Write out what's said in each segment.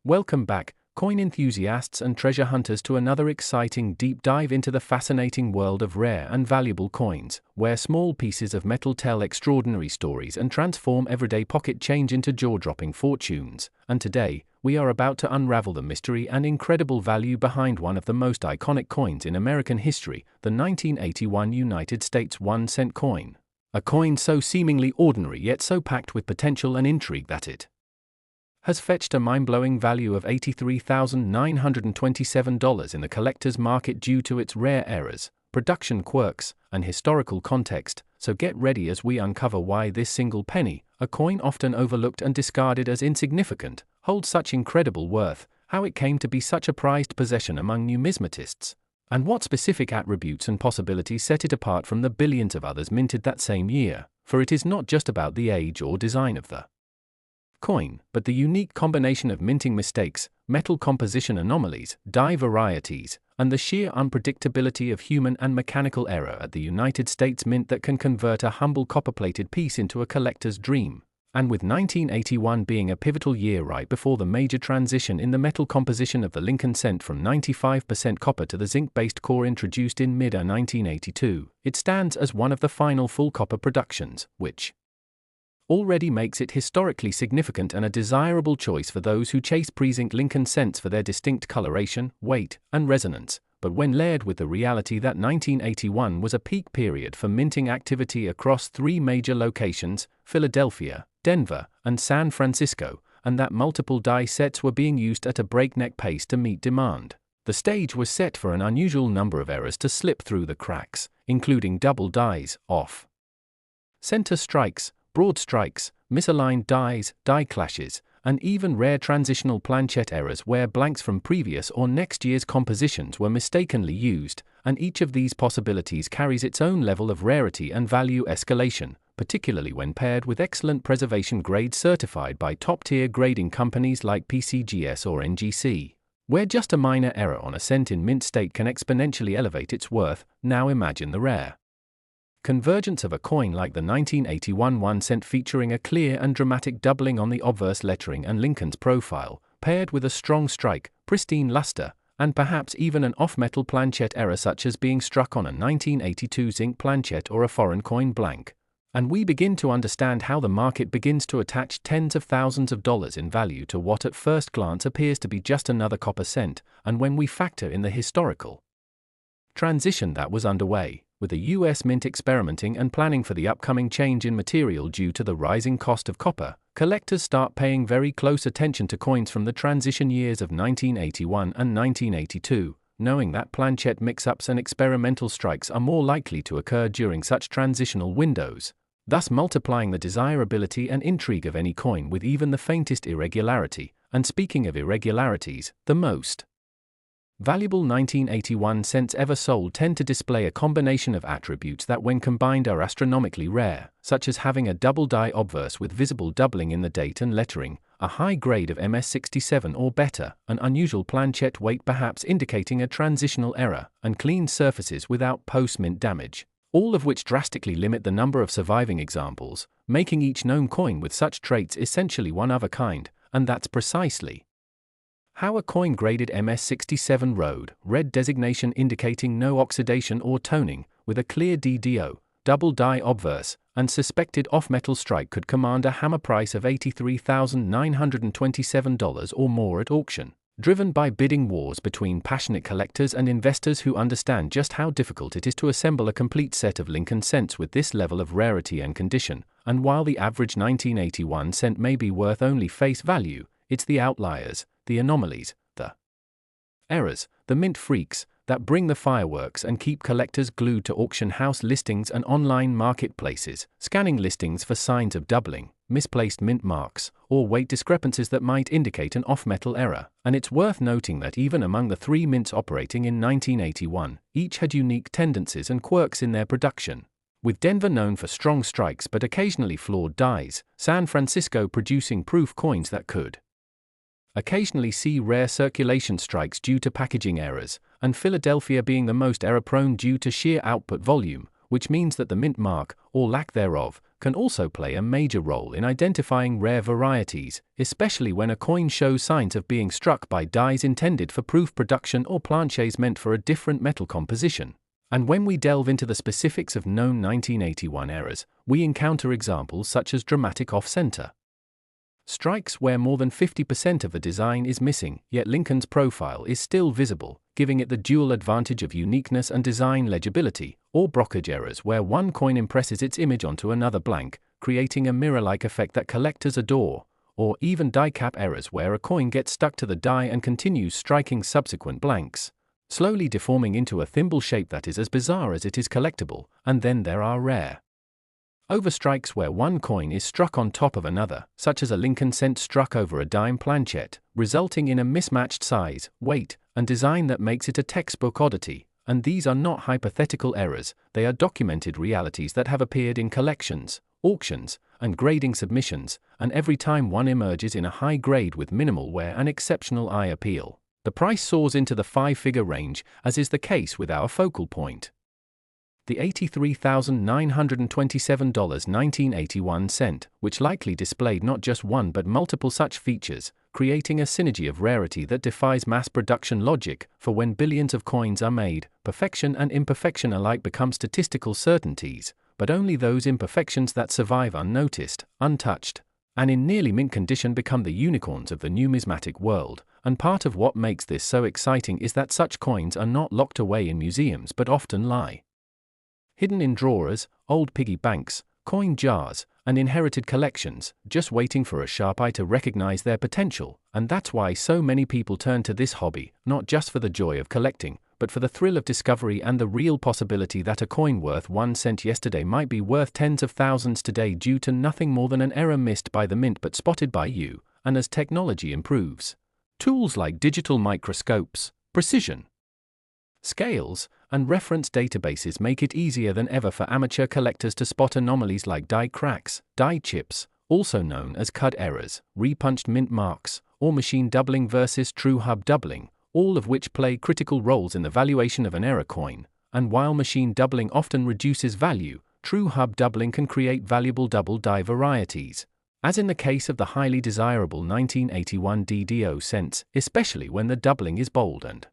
Welcome back, coin enthusiasts and treasure hunters, to another exciting deep dive into the fascinating world of rare and valuable coins, where small pieces of metal tell extraordinary stories and transform everyday pocket change into jaw-dropping fortunes. And today, we are about to unravel the mystery and incredible value behind one of the most iconic coins in American history, the 1981 United States 1-cent coin. A coin so seemingly ordinary yet so packed with potential and intrigue that it has fetched a mind-blowing value of $83,927 in the collector's market due to its rare errors, production quirks, and historical context. So get ready as we uncover why this single penny, a coin often overlooked and discarded as insignificant, holds such incredible worth, how it came to be such a prized possession among numismatists, and what specific attributes and possibilities set it apart from the billions of others minted that same year. For it is not just about the age or design of the coin, but the unique combination of minting mistakes, metal composition anomalies, die varieties, and the sheer unpredictability of human and mechanical error at the United States Mint that can convert a humble copper-plated piece into a collector's dream. And with 1981 being a pivotal year right before the major transition in the metal composition of the Lincoln cent from 95% copper to the zinc-based core introduced in mid-1982, it stands as one of the final full copper productions, which already makes it historically significant and a desirable choice for those who chase pre-zinc Lincoln cents for their distinct coloration, weight, and resonance. But when layered with the reality that 1981 was a peak period for minting activity across three major locations, Philadelphia, Denver, and San Francisco, and that multiple die sets were being used at a breakneck pace to meet demand, the stage was set for an unusual number of errors to slip through the cracks, including double dies, off-center strikes, broad strikes, misaligned dies, die clashes, and even rare transitional planchette errors where blanks from previous or next year's compositions were mistakenly used, and each of these possibilities carries its own level of rarity and value escalation, particularly when paired with excellent preservation grades certified by top-tier grading companies like PCGS or NGC, where just a minor error on a cent in mint state can exponentially elevate its worth. Now imagine the rare convergence of a coin like the 1981 1 cent featuring a clear and dramatic doubling on the obverse lettering and Lincoln's profile, paired with a strong strike, pristine luster, and perhaps even an off-metal planchette error such as being struck on a 1982 zinc planchette or a foreign coin blank. And we begin to understand how the market begins to attach tens of thousands of dollars in value to what at first glance appears to be just another copper cent, and when we factor in the historical transition that was underway, with the U.S. Mint experimenting and planning for the upcoming change in material due to the rising cost of copper, collectors start paying very close attention to coins from the transition years of 1981 and 1982, knowing that planchette mix-ups and experimental strikes are more likely to occur during such transitional windows, thus multiplying the desirability and intrigue of any coin with even the faintest irregularity. And speaking of irregularities, the most valuable 1981 cents ever sold tend to display a combination of attributes that when combined are astronomically rare, such as having a double die obverse with visible doubling in the date and lettering, a high grade of MS67 or better, an unusual planchette weight perhaps indicating a transitional error, and clean surfaces without post-mint damage, all of which drastically limit the number of surviving examples, making each known coin with such traits essentially one of a kind. And that's precisely how a coin graded MS67 Road, red designation indicating no oxidation or toning, with a clear DDO, double die obverse, and suspected off-metal strike could command a hammer price of $83,927 or more at auction, driven by bidding wars between passionate collectors and investors who understand just how difficult it is to assemble a complete set of Lincoln cents with this level of rarity and condition. And while the average 1981 cent may be worth only face value, it's the outliers, the anomalies, the errors, the mint freaks, that bring the fireworks and keep collectors glued to auction house listings and online marketplaces, scanning listings for signs of doubling, misplaced mint marks, or weight discrepancies that might indicate an off-metal error. And it's worth noting that even among the three mints operating in 1981, each had unique tendencies and quirks in their production, with Denver known for strong strikes but occasionally flawed dies, San Francisco producing proof coins that could occasionally see rare circulation strikes due to packaging errors, and Philadelphia being the most error-prone due to sheer output volume, which means that the mint mark, or lack thereof, can also play a major role in identifying rare varieties, especially when a coin shows signs of being struck by dies intended for proof production or planchets meant for a different metal composition. And when we delve into the specifics of known 1981 errors, we encounter examples such as dramatic off-center strikes where more than 50% of the design is missing, yet Lincoln's profile is still visible, giving it the dual advantage of uniqueness and design legibility, or blockage errors where one coin impresses its image onto another blank, creating a mirror-like effect that collectors adore, or even die cap errors where a coin gets stuck to the die and continues striking subsequent blanks, slowly deforming into a thimble shape that is as bizarre as it is collectible. And then there are rare overstrikes where one coin is struck on top of another, such as a Lincoln cent struck over a dime planchet, resulting in a mismatched size, weight, and design that makes it a textbook oddity. And these are not hypothetical errors, they are documented realities that have appeared in collections, auctions, and grading submissions, and every time one emerges in a high grade with minimal wear and exceptional eye appeal, the price soars into the five-figure range, as is the case with our focal point, the $83,927 1981 cent, which likely displayed not just one but multiple such features, creating a synergy of rarity that defies mass production logic. For when billions of coins are made, perfection and imperfection alike become statistical certainties, but only those imperfections that survive unnoticed, untouched, and in nearly mint condition become the unicorns of the numismatic world. And part of what makes this so exciting is that such coins are not locked away in museums but often lie hidden in drawers, old piggy banks, coin jars, and inherited collections, just waiting for a sharp eye to recognize their potential. And that's why so many people turn to this hobby, not just for the joy of collecting, but for the thrill of discovery and the real possibility that a coin worth 1 cent yesterday might be worth tens of thousands today due to nothing more than an error missed by the mint but spotted by you. And as technology improves, tools like digital microscopes, precision scales, and reference databases make it easier than ever for amateur collectors to spot anomalies like die cracks, die chips, also known as cud errors, repunched mint marks, or machine doubling versus true hub doubling, all of which play critical roles in the valuation of an error coin. And while machine doubling often reduces value, true hub doubling can create valuable double die varieties, as in the case of the highly desirable 1981 DDO cents, especially when the doubling is bold and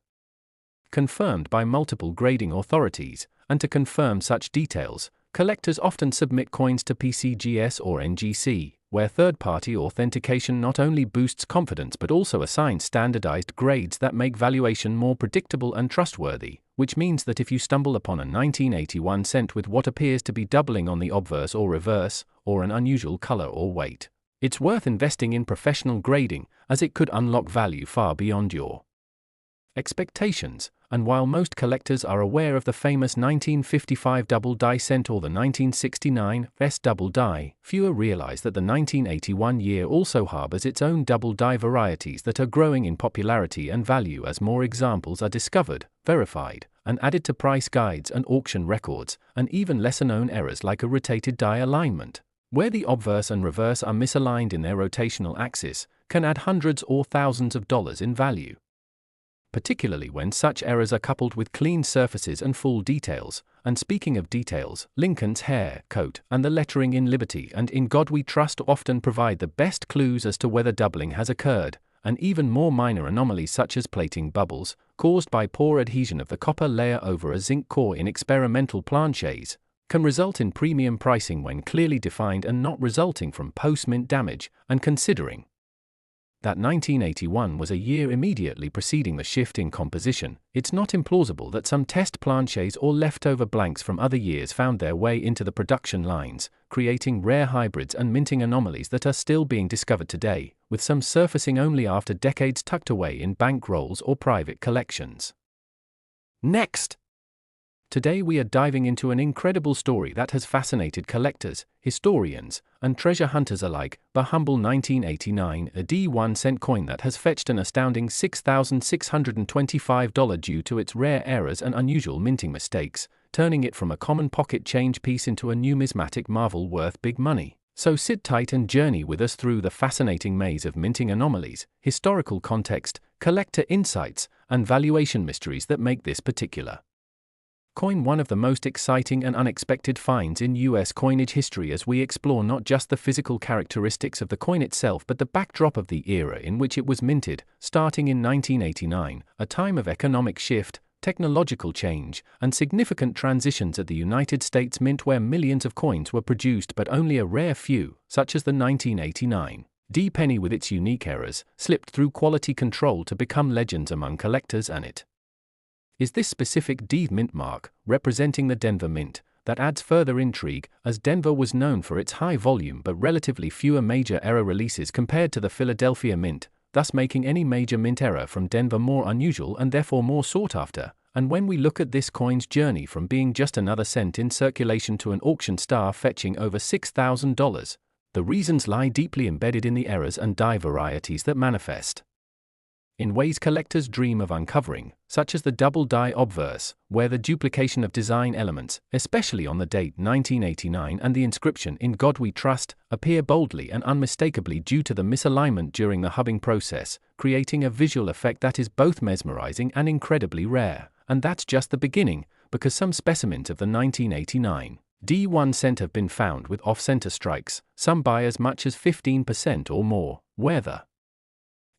confirmed by multiple grading authorities. And to confirm such details, collectors often submit coins to PCGS or NGC, where third-party authentication not only boosts confidence but also assigns standardized grades that make valuation more predictable and trustworthy, which means that if you stumble upon a 1981 cent with what appears to be doubling on the obverse or reverse, or an unusual color or weight, it's worth investing in professional grading, as it could unlock value far beyond your expectations. And while most collectors are aware of the famous 1955 double die cent or the 1969 S double die, fewer realize that the 1981 year also harbors its own double die varieties that are growing in popularity and value as more examples are discovered, verified, and added to price guides and auction records. And even lesser-known errors like a rotated die alignment, where the obverse and reverse are misaligned in their rotational axis, can add hundreds or thousands of dollars in value, particularly when such errors are coupled with clean surfaces and full details. And speaking of details, Lincoln's hair, coat, and the lettering "In Liberty" and "In God We Trust" often provide the best clues as to whether doubling has occurred. And even more minor anomalies such as plating bubbles, caused by poor adhesion of the copper layer over a zinc core in experimental planchets, can result in premium pricing when clearly defined and not resulting from post-mint damage. And considering that 1981 was a year immediately preceding the shift in composition, it's not implausible that some test planchets or leftover blanks from other years found their way into the production lines, creating rare hybrids and minting anomalies that are still being discovered today, with some surfacing only after decades tucked away in bank rolls or private collections. Next! Today we are diving into an incredible story that has fascinated collectors, historians, and treasure hunters alike, the humble 1989 D1 cent coin that has fetched an astounding $6,625 due to its rare errors and unusual minting mistakes, turning it from a common pocket change piece into a numismatic marvel worth big money. So sit tight and journey with us through the fascinating maze of minting anomalies, historical context, collector insights, and valuation mysteries that make this particular coin one of the most exciting and unexpected finds in U.S. coinage history as we explore not just the physical characteristics of the coin itself but the backdrop of the era in which it was minted, starting in 1989, a time of economic shift, technological change, and significant transitions at the United States Mint where millions of coins were produced but only a rare few, such as the 1989 D penny with its unique errors, slipped through quality control to become legends among collectors. And it is this specific D mint mark, representing the Denver Mint, that adds further intrigue, as Denver was known for its high volume but relatively fewer major error releases compared to the Philadelphia Mint, thus making any major mint error from Denver more unusual and therefore more sought after. And when we look at this coin's journey from being just another cent in circulation to an auction star fetching over $6,000, the reasons lie deeply embedded in the errors and die varieties that manifest in ways collectors dream of uncovering, such as the double die obverse, where the duplication of design elements, especially on the date 1989 and the inscription "In God We Trust," appear boldly and unmistakably due to the misalignment during the hubbing process, creating a visual effect that is both mesmerizing and incredibly rare. And that's just the beginning, because some specimens of the 1989 D1 cent have been found with off-center strikes, some by as much as 15% or more, where the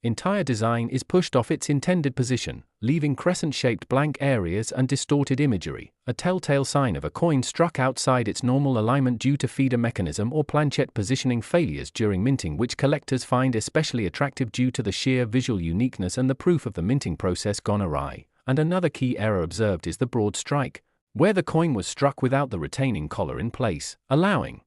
entire design is pushed off its intended position, leaving crescent-shaped blank areas and distorted imagery, a telltale sign of a coin struck outside its normal alignment due to feeder mechanism or planchette positioning failures during minting, which collectors find especially attractive due to the sheer visual uniqueness and the proof of the minting process gone awry. And another key error observed is the broad strike, where the coin was struck without the retaining collar in place, allowing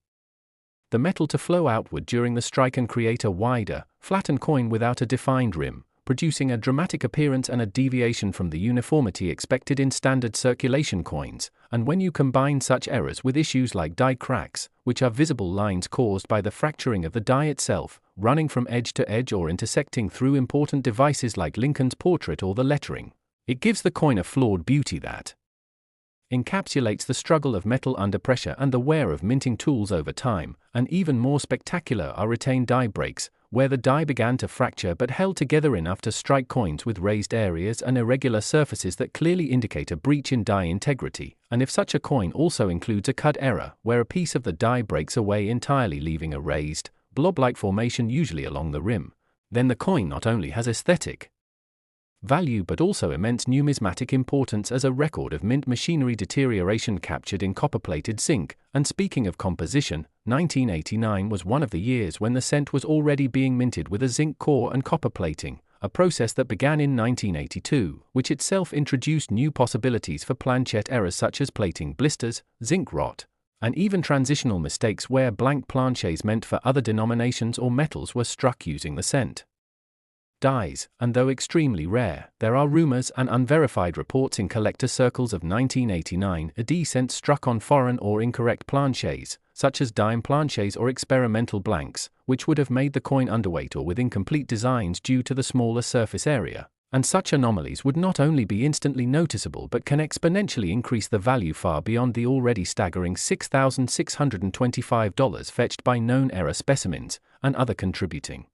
the metal to flow outward during the strike and create a wider, flattened coin without a defined rim, producing a dramatic appearance and a deviation from the uniformity expected in standard circulation coins. And when you combine such errors with issues like die cracks, which are visible lines caused by the fracturing of the die itself, running from edge to edge or intersecting through important devices like Lincoln's portrait or the lettering, it gives the coin a flawed beauty that encapsulates the struggle of metal under pressure and the wear of minting tools over time. And even more spectacular are retained die breaks, where the die began to fracture but held together enough to strike coins with raised areas and irregular surfaces that clearly indicate a breach in die integrity. And if such a coin also includes a cut error, where a piece of the die breaks away entirely leaving a raised, blob-like formation usually along the rim, then the coin not only has aesthetic value but also immense numismatic importance as a record of mint machinery deterioration captured in copper-plated zinc. And speaking of composition, 1989 was one of the years when the cent was already being minted with a zinc core and copper plating, a process that began in 1982, which itself introduced new possibilities for planchette errors such as plating blisters, zinc rot, and even transitional mistakes where blank planchets meant for other denominations or metals were struck using the cent dies. And though extremely rare, there are rumors and unverified reports in collector circles of 1989 a D cent struck on foreign or incorrect planchets, such as dime planchets or experimental blanks, which would have made the coin underweight or with incomplete designs due to the smaller surface area. And such anomalies would not only be instantly noticeable but can exponentially increase the value far beyond the already staggering $6,625 fetched by known error specimens. And other contributing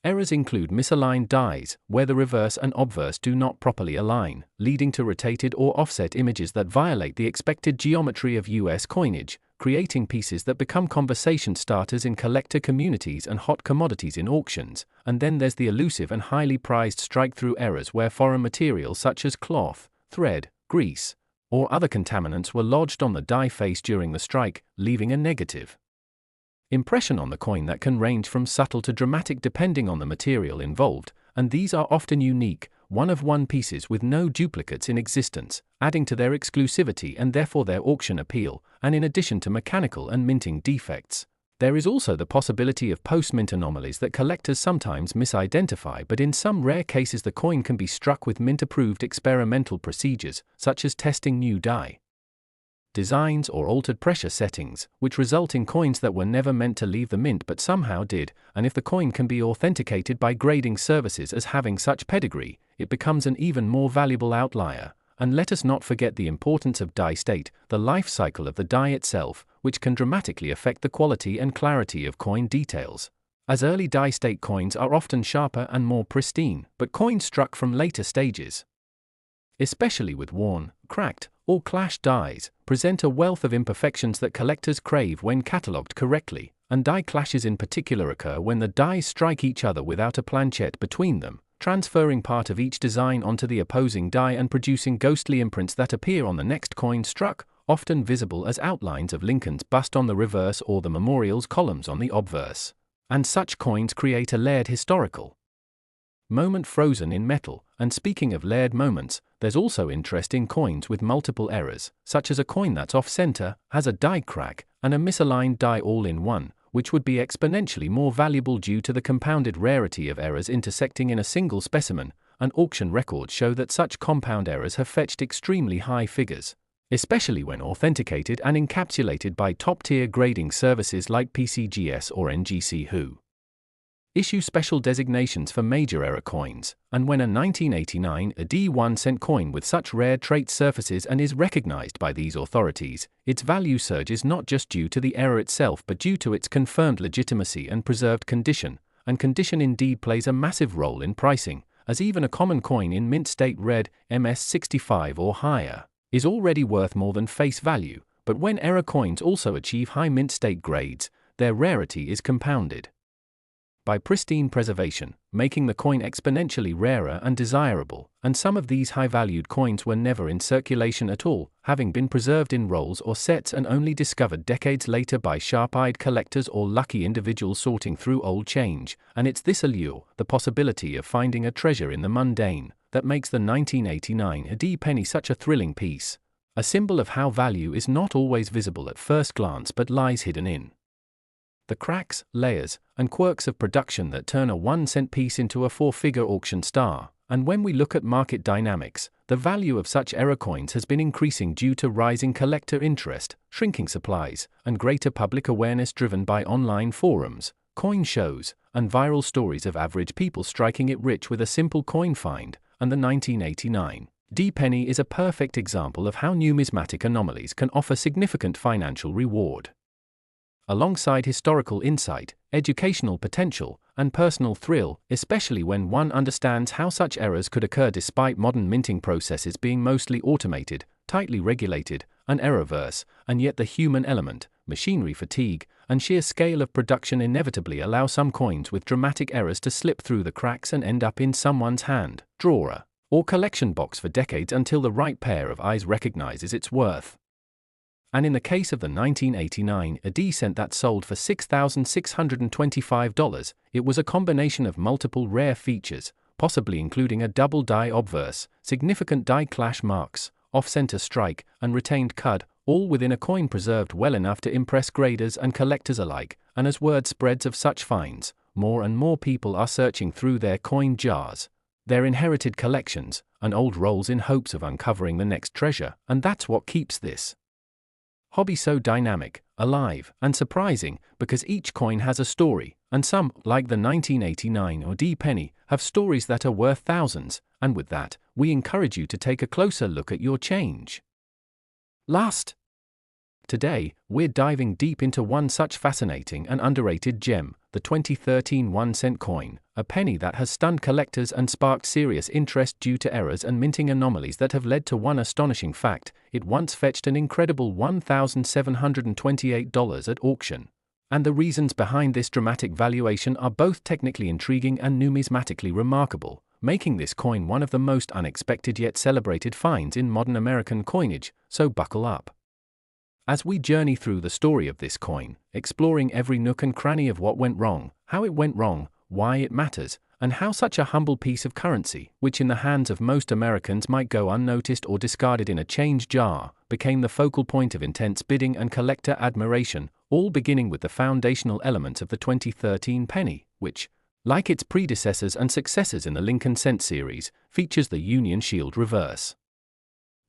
errors include misaligned dies, where the reverse and obverse do not properly align, leading to rotated or offset images that violate the expected geometry of US coinage, creating pieces that become conversation starters in collector communities and hot commodities in auctions. And then there's the elusive and highly prized strike-through errors where foreign materials such as cloth, thread, grease, or other contaminants were lodged on the die face during the strike, leaving a negative impression on the coin that can range from subtle to dramatic depending on the material involved. And these are often unique, one-of-one pieces with no duplicates in existence, adding to their exclusivity and therefore their auction appeal. And in addition to mechanical and minting defects, there is also the possibility of post-mint anomalies that collectors sometimes misidentify, but in some rare cases the coin can be struck with mint-approved experimental procedures, such as testing new die designs or altered pressure settings, which result in coins that were never meant to leave the mint but somehow did. And if the coin can be authenticated by grading services as having such pedigree, it becomes an even more valuable outlier. And let us not forget the importance of die state, the life cycle of the die itself, which can dramatically affect the quality and clarity of coin details. As early die state coins are often sharper and more pristine, but coins struck from later stages, especially with worn, cracked, or clash dies, present a wealth of imperfections that collectors crave when catalogued correctly, and die clashes in particular occur when the dies strike each other without a planchette between them, transferring part of each design onto the opposing die and producing ghostly imprints that appear on the next coin struck, often visible as outlines of Lincoln's bust on the reverse or the memorial's columns on the obverse. And such coins create a layered historical moment frozen in metal. And speaking of layered moments, there's also interest in coins with multiple errors, such as a coin that's off-center, has a die crack, and a misaligned die all in one, which would be exponentially more valuable due to the compounded rarity of errors intersecting in a single specimen, and auction records show that such compound errors have fetched extremely high figures, especially when authenticated and encapsulated by top-tier grading services like PCGS or NGC who issue special designations for major error coins, and when a 1989 AD 1-cent coin with such rare traits surfaces and is recognized by these authorities, its value surges not just due to the error itself but due to its confirmed legitimacy and preserved condition, and condition indeed plays a massive role in pricing, as even a common coin in mint state red, MS65 or higher, is already worth more than face value, but when error coins also achieve high mint state grades, their rarity is compounded by pristine preservation, making the coin exponentially rarer and desirable, and some of these high-valued coins were never in circulation at all, having been preserved in rolls or sets and only discovered decades later by sharp-eyed collectors or lucky individuals sorting through old change, and it's this allure, the possibility of finding a treasure in the mundane, that makes the 1989 AD penny such a thrilling piece, a symbol of how value is not always visible at first glance but lies hidden in the cracks, layers, and quirks of production that turn a 1-cent piece into a 4-figure auction star. And when we look at market dynamics, the value of such error coins has been increasing due to rising collector interest, shrinking supplies, and greater public awareness driven by online forums, coin shows, and viral stories of average people striking it rich with a simple coin find. And the 1989 D penny is a perfect example of how numismatic anomalies can offer significant financial reward. Alongside historical insight, educational potential, and personal thrill, especially when one understands how such errors could occur despite modern minting processes being mostly automated, tightly regulated, and error-averse, and yet the human element, machinery fatigue, and sheer scale of production inevitably allow some coins with dramatic errors to slip through the cracks and end up in someone's hand, drawer, or collection box for decades until the right pair of eyes recognizes its worth. And in the case of the 1989 AD cent that sold for $6,625, it was a combination of multiple rare features, possibly including a double die obverse, significant die clash marks, off-center strike, and retained cud, all within a coin preserved well enough to impress graders and collectors alike. And as word spreads of such finds, more and more people are searching through their coin jars, their inherited collections, and old rolls in hopes of uncovering the next treasure, and that's what keeps this hobby so dynamic, alive, and surprising, because each coin has a story, and some, like the 1989 AD penny, have stories that are worth thousands, and with that, we encourage you to take a closer look at your change. Today, we're diving deep into one such fascinating and underrated gem, the 2013 1-cent coin, a penny that has stunned collectors and sparked serious interest due to errors and minting anomalies that have led to one astonishing fact: it once fetched an incredible $1,728 at auction. And the reasons behind this dramatic valuation are both technically intriguing and numismatically remarkable, making this coin one of the most unexpected yet celebrated finds in modern American coinage, so buckle up as we journey through the story of this coin, exploring every nook and cranny of what went wrong, how it went wrong, why it matters, and how such a humble piece of currency, which in the hands of most Americans might go unnoticed or discarded in a change jar, became the focal point of intense bidding and collector admiration, all beginning with the foundational elements of the 2013 penny, which, like its predecessors and successors in the Lincoln Cent series, features the Union Shield reverse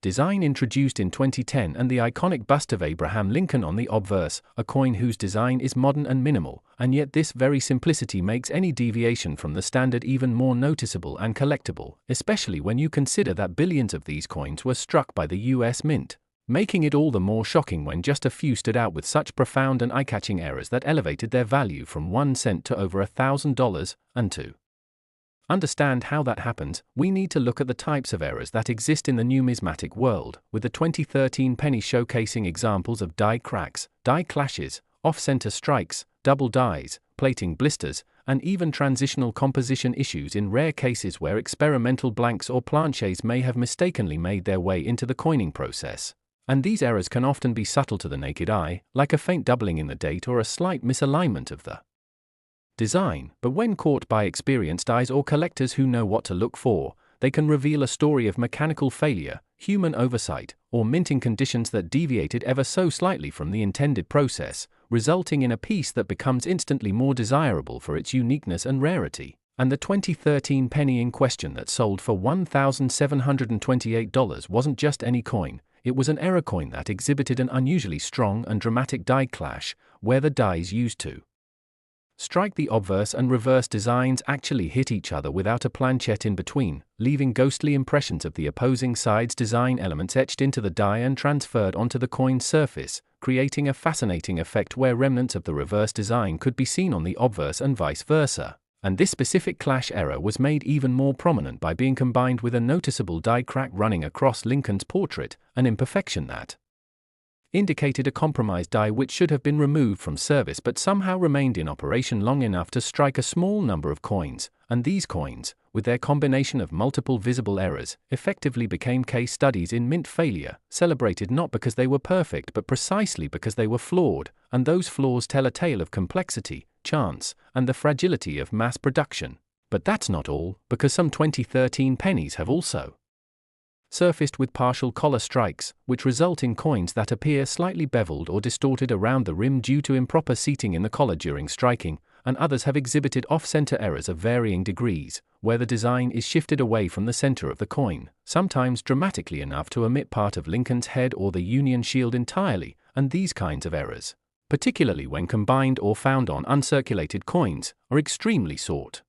design introduced in 2010 and the iconic bust of Abraham Lincoln on the obverse, a coin whose design is modern and minimal, and yet this very simplicity makes any deviation from the standard even more noticeable and collectible, especially when you consider that billions of these coins were struck by the US Mint, making it all the more shocking when just a few stood out with such profound and eye-catching errors that elevated their value from 1 cent to over $1,000, and to understand how that happens, we need to look at the types of errors that exist in the numismatic world, with the 2013 penny showcasing examples of die cracks, die clashes, off-center strikes, double dies, plating blisters, and even transitional composition issues in rare cases where experimental blanks or planches may have mistakenly made their way into the coining process. And these errors can often be subtle to the naked eye, like a faint doubling in the date or a slight misalignment of the design, but when caught by experienced eyes or collectors who know what to look for, they can reveal a story of mechanical failure, human oversight, or minting conditions that deviated ever so slightly from the intended process, resulting in a piece that becomes instantly more desirable for its uniqueness and rarity. And the 2013 penny in question that sold for $1,728 wasn't just any coin, it was an error coin that exhibited an unusually strong and dramatic die clash, where the dies used to strike the obverse and reverse designs actually hit each other without a planchette in between, leaving ghostly impressions of the opposing side's design elements etched into the die and transferred onto the coin's surface, creating a fascinating effect where remnants of the reverse design could be seen on the obverse and vice versa. And this specific clash error was made even more prominent by being combined with a noticeable die crack running across Lincoln's portrait, an imperfection that indicated a compromised die which should have been removed from service but somehow remained in operation long enough to strike a small number of coins, and these coins, with their combination of multiple visible errors, effectively became case studies in mint failure, celebrated not because they were perfect but precisely because they were flawed, and those flaws tell a tale of complexity, chance, and the fragility of mass production. But that's not all, because some 2013 pennies have also surfaced with partial collar strikes, which result in coins that appear slightly beveled or distorted around the rim due to improper seating in the collar during striking, and others have exhibited off-center errors of varying degrees, where the design is shifted away from the center of the coin, sometimes dramatically enough to omit part of Lincoln's head or the Union shield entirely, and these kinds of errors, particularly when combined or found on uncirculated coins, are extremely sought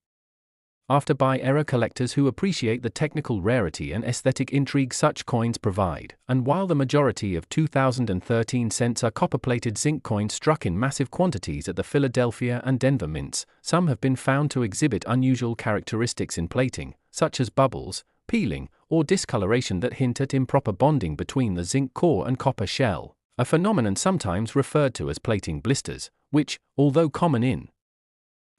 after by error collectors who appreciate the technical rarity and aesthetic intrigue such coins provide. And while the majority of 2013 cents are copper-plated zinc coins struck in massive quantities at the Philadelphia and Denver mints, some have been found to exhibit unusual characteristics in plating, such as bubbles, peeling, or discoloration that hint at improper bonding between the zinc core and copper shell, a phenomenon sometimes referred to as plating blisters, which, although common in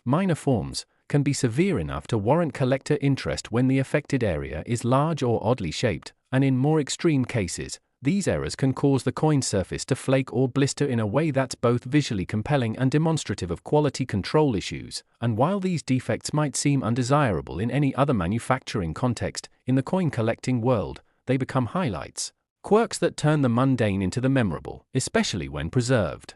minor forms, can be severe enough to warrant collector interest when the affected area is large or oddly shaped, and in more extreme cases, these errors can cause the coin surface to flake or blister in a way that's both visually compelling and demonstrative of quality control issues. And while these defects might seem undesirable in any other manufacturing context, in the coin collecting world, they become highlights, quirks that turn the mundane into the memorable, especially when preserved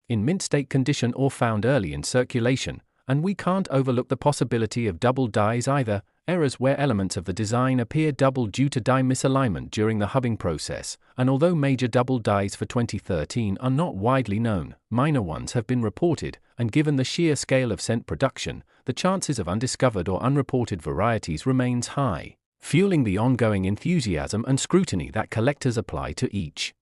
in mint state condition or found early in circulation. And we can't overlook the possibility of double dies either, errors where elements of the design appear double due to die misalignment during the hubbing process. And although major double dies for 2013 are not widely known, minor ones have been reported, and given the sheer scale of cent production, the chances of undiscovered or unreported varieties remains high, fueling the ongoing enthusiasm and scrutiny that collectors apply to each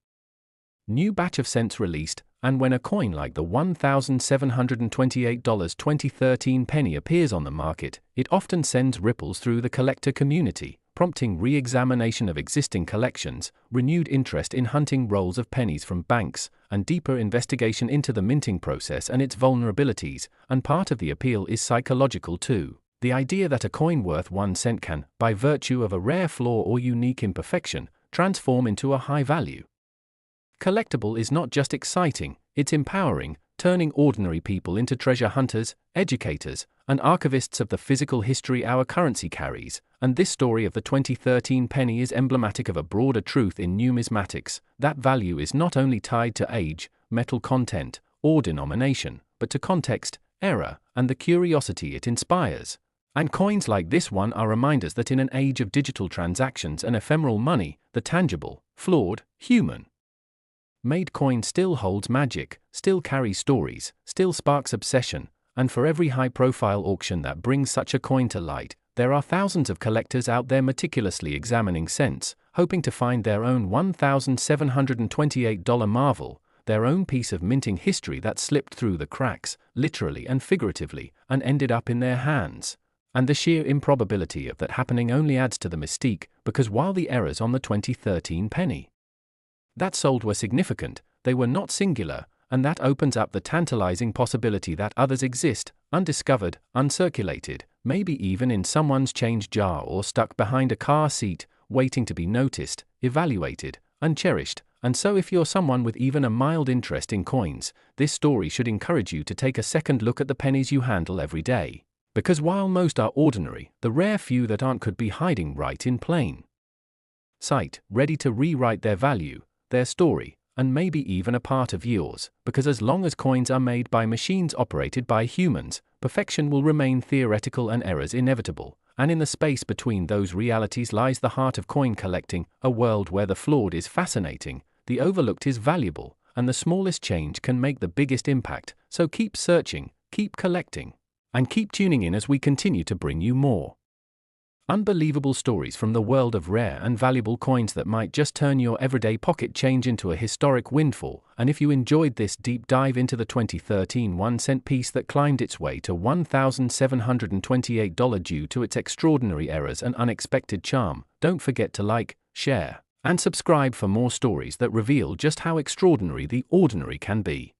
new batch of cents released. And when a coin like the $1,728 2013 penny appears on the market, it often sends ripples through the collector community, prompting re-examination of existing collections, renewed interest in hunting rolls of pennies from banks, and deeper investigation into the minting process and its vulnerabilities. And part of the appeal is psychological too. The idea that a coin worth 1 cent can, by virtue of a rare flaw or unique imperfection, transform into a high-value collectible is not just exciting, it's empowering, turning ordinary people into treasure hunters, educators, and archivists of the physical history our currency carries. And this story of the 2013 penny is emblematic of a broader truth in numismatics, that value is not only tied to age, metal content, or denomination, but to context, era, and the curiosity it inspires. And coins like this one are reminders that in an age of digital transactions and ephemeral money, the tangible, flawed, human made coin still holds magic, still carries stories, still sparks obsession, and for every high-profile auction that brings such a coin to light, there are thousands of collectors out there meticulously examining cents, hoping to find their own $1,728 marvel, their own piece of minting history that slipped through the cracks, literally and figuratively, and ended up in their hands. And the sheer improbability of that happening only adds to the mystique, because while the errors on the 2013 penny that sold were significant, they were not singular, and that opens up the tantalizing possibility that others exist, undiscovered, uncirculated, maybe even in someone's change jar or stuck behind a car seat, waiting to be noticed, evaluated, and cherished. And so if you're someone with even a mild interest in coins, this story should encourage you to take a second look at the pennies you handle every day. Because while most are ordinary, the rare few that aren't could be hiding right in plain sight, ready to rewrite their value, their story, and maybe even a part of yours. Because as long as coins are made by machines operated by humans, perfection will remain theoretical and errors inevitable. And in the space between those realities lies the heart of coin collecting, a world where the flawed is fascinating, the overlooked is valuable, and the smallest change can make the biggest impact. So keep searching, keep collecting, and keep tuning in as we continue to bring you more unbelievable stories from the world of rare and valuable coins that might just turn your everyday pocket change into a historic windfall. And if you enjoyed this deep dive into the 2013 1-cent piece that climbed its way to $1,728 due to its extraordinary errors and unexpected charm, don't forget to like, share, and subscribe for more stories that reveal just how extraordinary the ordinary can be.